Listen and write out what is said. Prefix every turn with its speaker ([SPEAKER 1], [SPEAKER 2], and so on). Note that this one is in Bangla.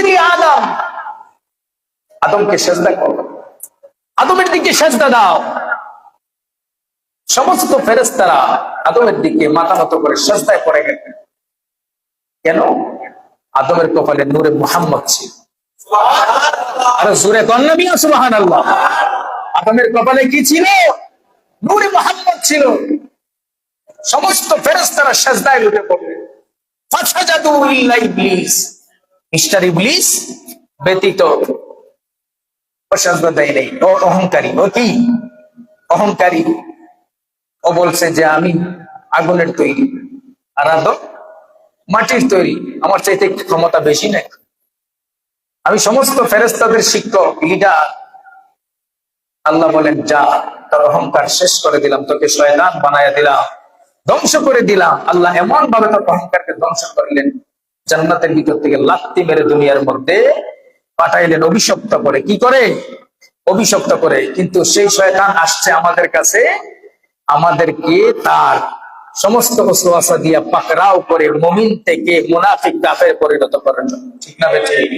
[SPEAKER 1] উসজুদলি আদম, আদমকে সেজদা করো, আদমের দিকে সেজদা দাও। সমস্ত ফেরেশতারা আদমের দিকে মাথা নত করে সেজদায় পড়ে গেলেন। কেন? আদমের কপালে নূরে মুহাম্মদ ছিল। আরে জোরে কোন নবী সুবহানাল্লাহ। আদমের কপালে কি ছিল? নূরে মুহাম্মদ ছিল। সমস্ত ফেরেশতারা সেজদায় লুটে পড়লেন। ফাসাজাদু ইল্লা ইবলিস, মিস্টার ইবলিস ব্যতীত সেজদা দেয় নাই। ও অহংকারী, ও কি অহংকারী। ও বলছে যে আমি আগুনের তৈরি আর আদম মাটির তৈরি, আমার চাইতে ক্ষমতা বেশি নাই, আমি সমস্ত ফেরেশতাদের শিক্ষক, লিডার। আল্লাহ বলেন যা, তার অহংকার শেষ করে দিলাম, তোকে শয়তান বানায়া দিলাম, ধ্বংস করে দিলাম। আল্লাহ এমন ভাবে তার অহংকারকে ধ্বংস করলেন, জান্নাতের ভিতর থেকে লাত্তি মেরে দুনিয়ার মধ্যে পাঠাইলেন অভিশপ্ত করে। কি করে? অভিশপ্ত করে। কিন্তু সেই শয়তান আসছে আমাদের কাছে, আমাদেরকে তার সমস্ত ওয়াসওয়াসা দিয়ে পাকড়াও করে মুমিন থেকে মুনাফিক কাফের পরিণত করার জন্য। ঠিক না বেঠিক?